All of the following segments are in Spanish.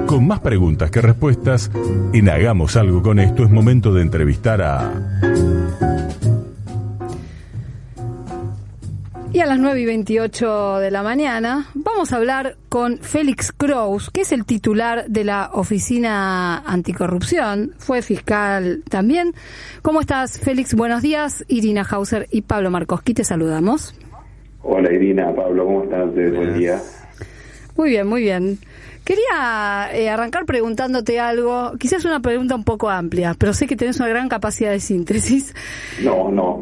Con más preguntas que respuestas, en Hagamos Algo con Esto es momento de entrevistar a... Y a las 9:28 de la mañana vamos a hablar con Félix Kraus, que es el titular de la Oficina Anticorrupción, fue fiscal también. ¿Cómo estás, Félix? Buenos días. Irina Hauser y Pablo Markowski, te saludamos. Hola Irina, Pablo, ¿cómo estás? Buen día. Muy bien, muy bien. Quería arrancar preguntándote algo, quizás una pregunta un poco amplia, pero sé que tenés una gran capacidad de síntesis. No.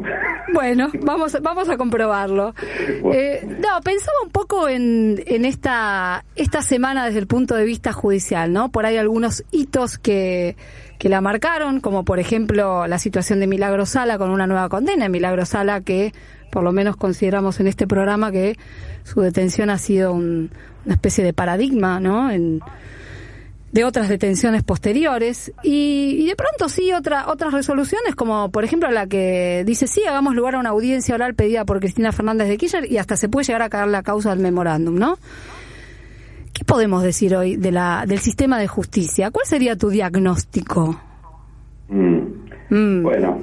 Bueno, vamos a comprobarlo. Pensaba un poco en esta semana desde el punto de vista judicial, ¿no? Por ahí algunos hitos que la marcaron, como por ejemplo la situación de Milagro Sala con una nueva condena. Milagro Sala, que por lo menos consideramos en este programa que su detención ha sido una especie de paradigma, ¿no? De otras detenciones posteriores y de pronto sí otras resoluciones, como por ejemplo la que dice sí, hagamos lugar a una audiencia oral pedida por Cristina Fernández de Kirchner, y hasta se puede llegar a caer la causa del memorándum, ¿no? ¿Qué podemos decir hoy del sistema de justicia? ¿Cuál sería tu diagnóstico? Bueno,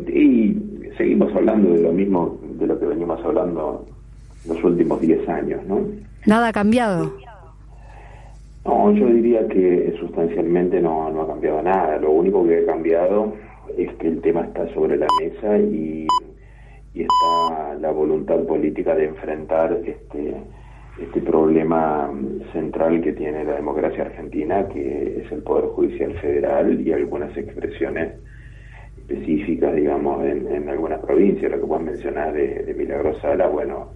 y seguimos hablando de lo mismo de lo que venimos hablando los últimos 10 años, ¿no? ¿Nada ha cambiado? No, yo diría que sustancialmente no ha cambiado nada. Lo único que ha cambiado es que el tema está sobre la mesa y está la voluntad política de enfrentar este problema central que tiene la democracia argentina, que es el Poder Judicial Federal y algunas expresiones específicas, digamos, en algunas provincias. Lo que puedes mencionar de Milagro Sala, bueno,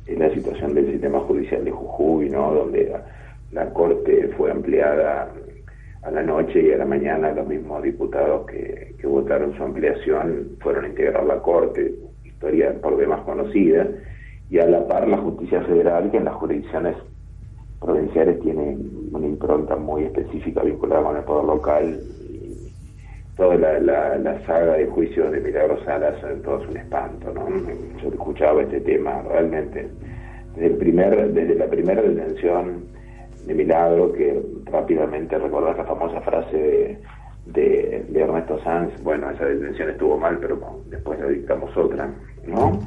es la situación del sistema judicial de Jujuy, ¿no? Donde la Corte fue ampliada a la noche y a la mañana los mismos diputados que votaron su ampliación fueron a integrar la Corte, historia por demás conocida, y a la par la Justicia Federal, que en las jurisdicciones provinciales tiene una impronta muy específica vinculada con el poder local. Toda la saga de juicios de Milagro Sala son todos un espanto, ¿no? Yo escuchaba este tema realmente desde la primera detención de Milagro, que rápidamente recordás la famosa frase de Ernesto Sanz, bueno, esa detención estuvo mal, pero después le dictamos otra, ¿no?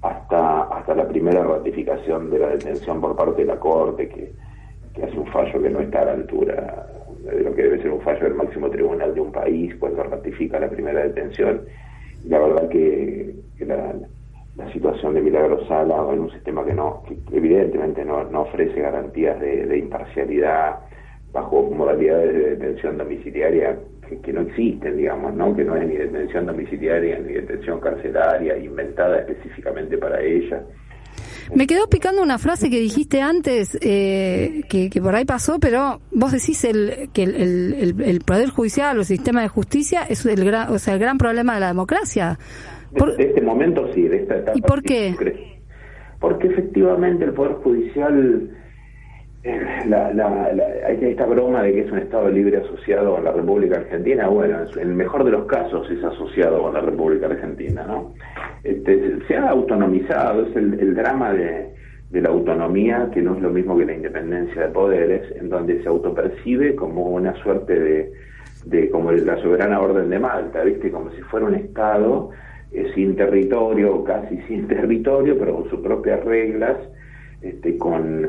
Hasta la primera ratificación de la detención por parte de la Corte, que hace un fallo que no está a la altura de lo que debe ser un fallo del máximo tribunal de un país cuando ratifica la primera detención. La verdad que la situación de Milagro Sala en un sistema que evidentemente no ofrece garantías de imparcialidad, bajo modalidades de detención domiciliaria que no existen, digamos, ¿no? Que no es ni detención domiciliaria ni detención carcelaria inventada específicamente para ella. Me quedó picando una frase que dijiste antes, que por ahí pasó, pero vos decís que el Poder Judicial o el sistema de justicia es el gran problema de la democracia. De este momento sí, de esta etapa. ¿Y por qué? Porque efectivamente el Poder Judicial, hay esta broma de que es un Estado libre asociado con la República Argentina. Bueno, en el mejor de los casos es asociado con la República Argentina, ¿no? Se ha autonomizado, es el drama de la autonomía, que no es lo mismo que la independencia de poderes, en donde se autopercibe como una suerte de como la soberana orden de Malta, ¿viste? Como si fuera un Estado sin territorio, casi sin territorio, pero con sus propias reglas, con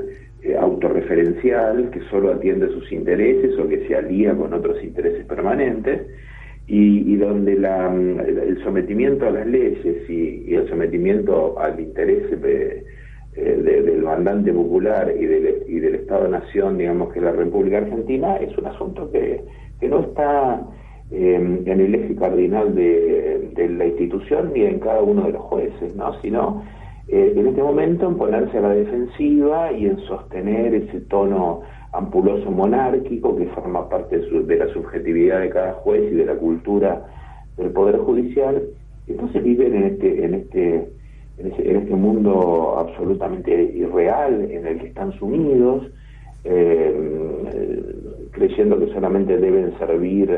autorreferencial, que solo atiende sus intereses o que se alía con otros intereses permanentes, y donde el sometimiento a las leyes y el sometimiento al interés del mandante popular y del Estado-Nación, digamos, que es la República Argentina, es un asunto que no está en el eje cardinal de la institución ni en cada uno de los jueces, ¿no? Sino en este momento en ponerse a la defensiva y en sostener ese tono ampuloso monárquico que forma parte de la subjetividad de cada juez y de la cultura del Poder Judicial. Entonces viven en este mundo absolutamente irreal en el que están sumidos, creyendo que solamente deben servir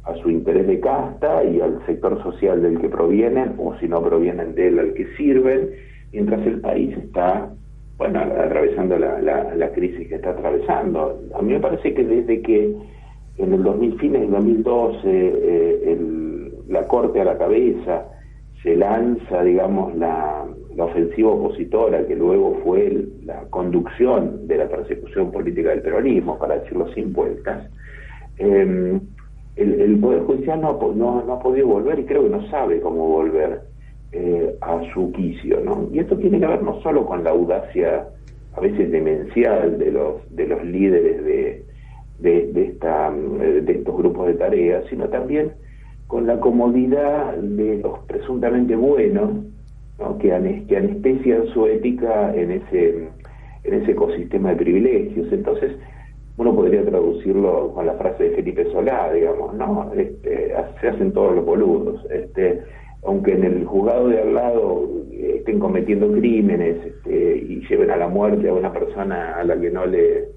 a su interés de casta y al sector social del que provienen, o si no provienen de él, al que sirven, mientras el país está bueno, atravesando la crisis que está atravesando. A mí me parece que desde que en el fines del 2012 la Corte a la cabeza se lanza, digamos, la ofensiva opositora, que luego fue la conducción de la persecución política del peronismo, para decirlo sin vueltas, el Poder Judicial no ha podido volver, y creo que no sabe cómo volver a su quicio, ¿no? Y esto tiene que ver no solo con la audacia a veces demencial de los líderes de estos grupos de tareas, sino también con la comodidad de los presuntamente buenos, ¿no? que anestesian su ética en ese ecosistema de privilegios. Entonces, uno podría traducirlo con la frase de Felipe Solá, digamos, ¿no? Se hacen todos los boludos. Aunque en el juzgado de al lado estén cometiendo crímenes y lleven a la muerte a una persona a la que no le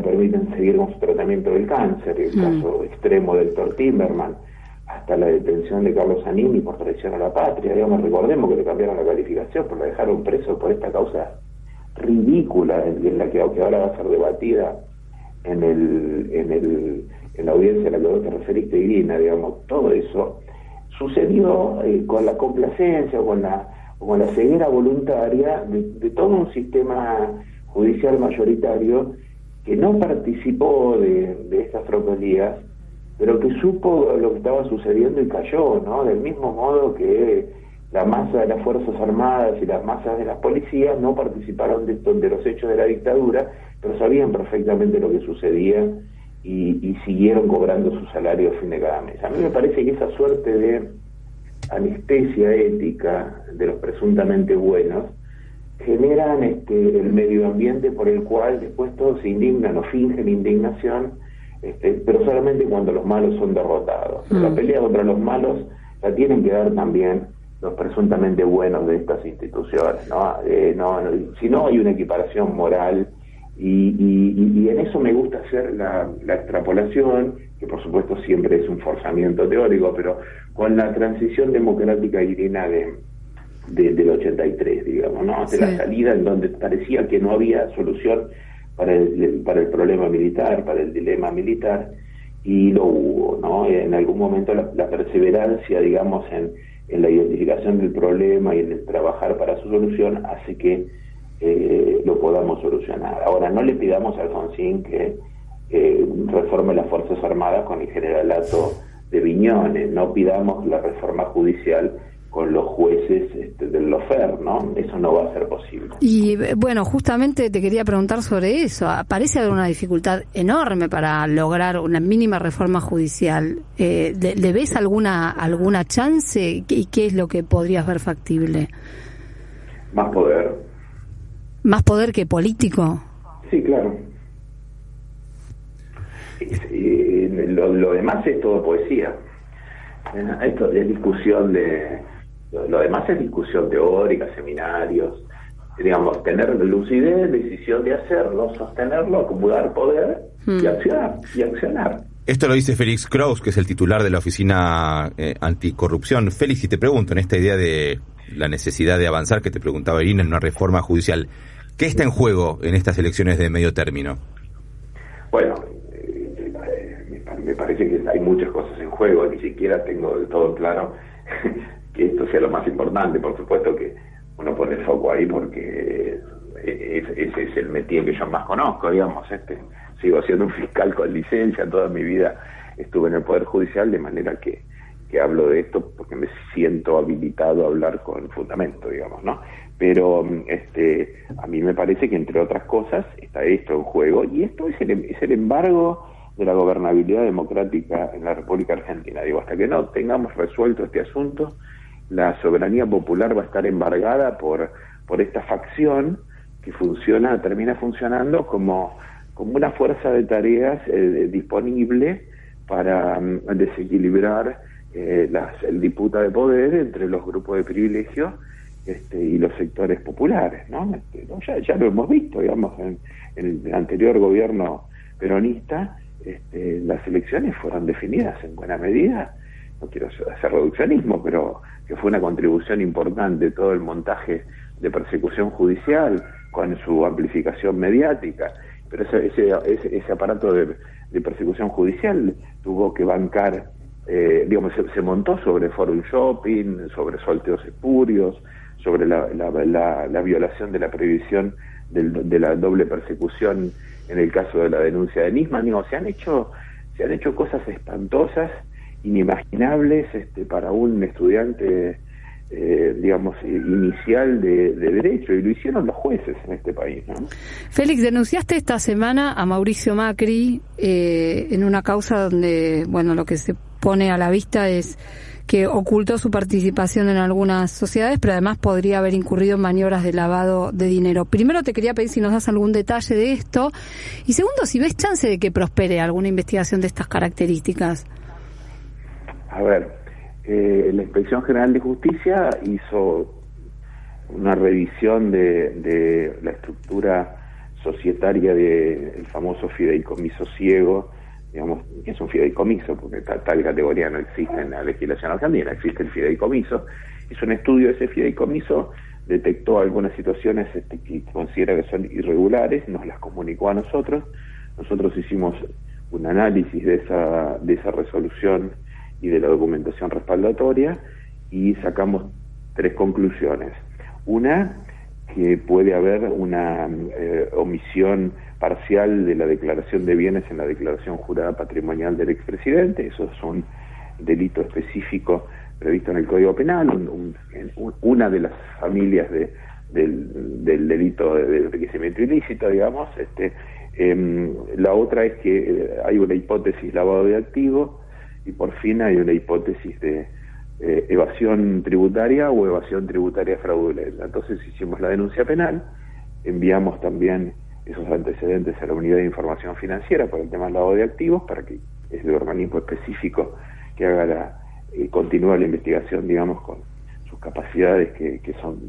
permiten seguir con su tratamiento del cáncer, el caso extremo del Dr. Timmerman, hasta la detención de Carlos Zanini por traición a la patria. Digamos, recordemos que le cambiaron la calificación, porque lo dejaron preso por esta causa ridícula en la que ahora va a ser debatida en la audiencia a la que vos te referiste, Irina. Digamos, todo eso sucedió con la complacencia o con la ceguera voluntaria de todo un sistema judicial mayoritario que no participó de estas tropelías, pero que supo lo que estaba sucediendo y cayó, ¿no? Del mismo modo que la masa de las Fuerzas Armadas y las masas de las policías no participaron de los hechos de la dictadura, pero sabían perfectamente lo que sucedía y siguieron cobrando su salario a fin de cada mes. A mí me parece que esa suerte de anestesia ética de los presuntamente buenos generan el medio ambiente por el cual después todos se indignan o fingen indignación, pero solamente cuando los malos son derrotados. La pelea contra los malos la tienen que dar también los presuntamente buenos de estas instituciones, ¿no? Si no, hay una equiparación moral, y en eso me gusta hacer la extrapolación, que por supuesto siempre es un forzamiento teórico, pero con la transición democrática, Irina, del 83, digamos, ¿no? De la salida en donde parecía que no había solución para el problema militar, para el dilema militar, y lo hubo, ¿no? En algún momento la perseverancia, digamos, en la identificación del problema y en el trabajar para su solución hace que lo podamos solucionar. Ahora, no le pidamos a Alfonsín que reforme las Fuerzas Armadas con el generalato de Viñones, no pidamos la reforma judicial con los jueces del Lofer, ¿no? Eso no va a ser posible. Y bueno, justamente te quería preguntar sobre eso. Parece haber una dificultad enorme para lograr una mínima reforma judicial. ¿Le ves alguna chance? ¿Y qué es lo que podrías ver factible? Más poder. ¿Más poder que político? Sí, claro. Lo demás es todo poesía. Esto es discusión lo demás es discusión teórica, seminarios, digamos, tener lucidez, decisión de hacerlo, sostenerlo, acumular poder y accionar. Esto lo dice Félix Kraus, que es el titular de la Oficina Anticorrupción. Félix, si te pregunto, en esta idea de la necesidad de avanzar, que te preguntaba Irina, en una reforma judicial, ¿qué está en juego en estas elecciones de medio término? Bueno, me parece que hay muchas cosas en juego, ni siquiera tengo del todo claro que esto sea lo más importante. Por supuesto que uno pone el foco ahí porque ese es el métier que yo más conozco, digamos. Sigo siendo un fiscal con licencia, toda mi vida estuve en el Poder Judicial, de manera que hablo de esto porque me siento habilitado a hablar con fundamento, digamos, ¿no? Pero a mí me parece que, entre otras cosas, está esto en juego, y esto es el embargo de la gobernabilidad democrática en la República Argentina. Digo, hasta que no tengamos resuelto este asunto, la soberanía popular va a estar embargada por esta facción que termina funcionando como una fuerza de tareas disponible para desequilibrar el disputa de poder entre los grupos de privilegio y los sectores populares, ¿no? Ya lo hemos visto, digamos, en el anterior gobierno peronista. Las elecciones fueron definidas en buena medida, no quiero hacer reduccionismo, pero que fue una contribución importante todo el montaje de persecución judicial, con su amplificación mediática, pero ese aparato de persecución judicial tuvo que bancar, se montó sobre forum shopping, sobre sorteos espurios, sobre la violación de la prohibición de la doble persecución en el caso de la denuncia de Nisman. Se han hecho cosas espantosas, inimaginables para un estudiante inicial de derecho, y lo hicieron los jueces en este país, ¿no? Félix, denunciaste esta semana a Mauricio Macri en una causa donde, lo que se pone a la vista es que ocultó su participación en algunas sociedades, pero además podría haber incurrido en maniobras de lavado de dinero. Primero te quería pedir si nos das algún detalle de esto, y segundo, si ves chance de que prospere alguna investigación de estas características. A ver, la Inspección General de Justicia hizo una revisión de la estructura societaria del famoso fideicomiso ciego, que es un fideicomiso, porque tal categoría no existe en la legislación argentina, existe el fideicomiso. Hizo un estudio de ese fideicomiso, detectó algunas situaciones que considera que son irregulares, nos las comunicó a nosotros hicimos un análisis de esa resolución y de la documentación respaldatoria, y sacamos 3 conclusiones. Una, que puede haber una omisión parcial de la declaración de bienes en la declaración jurada patrimonial del expresidente. Eso es un delito específico previsto en el Código Penal, una de las familias del delito de enriquecimiento ilícito, digamos. La otra es que hay una hipótesis lavado de activos, y por fin hay una hipótesis de evasión tributaria o evasión tributaria fraudulenta. Entonces hicimos la denuncia penal, enviamos también esos antecedentes a la Unidad de Información Financiera por el tema del lavado de activos, para que es el organismo específico que haga continúe la investigación, digamos, con sus capacidades que son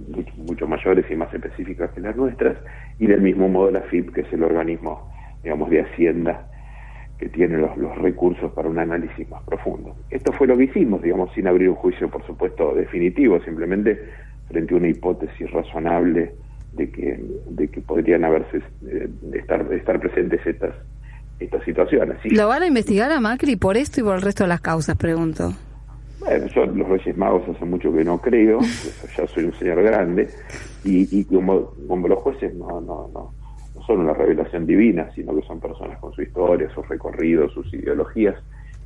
mucho mayores y más específicas que las nuestras, y del mismo modo la FIP, que es el organismo, digamos, de Hacienda, que tiene los recursos para un análisis más profundo. Esto fue lo que hicimos, digamos, sin abrir un juicio, por supuesto, definitivo, simplemente frente a una hipótesis razonable de que podrían estar presentes estas situaciones. ¿Sí? ¿Lo van a investigar a Macri por esto y por el resto de las causas, pregunto? Bueno, yo los Reyes Magos hace mucho que no creo, ya soy un señor grande, y como los jueces no son una revelación divina, sino que son personas con su historia, sus recorridos, sus ideologías,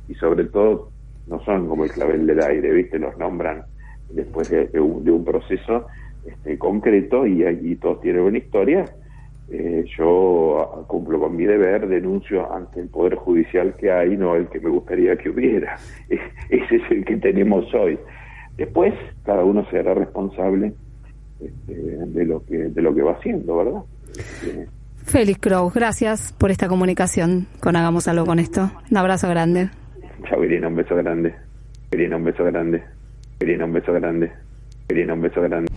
y sobre todo no son como el clavel del aire, ¿viste? Los nombran después de un proceso concreto, y todos tienen una historia. Yo cumplo con mi deber, denuncio ante el Poder Judicial que hay, no el que me gustaría que hubiera. Ese es el que tenemos hoy. Después cada uno será responsable de lo que va haciendo, ¿verdad? Félix Crowe, gracias por esta comunicación con Hagamos Algo con Esto. Un abrazo grande. Chao, Irina, un beso grande. Irina, un beso grande. Irina, un beso grande. Irina, un beso grande.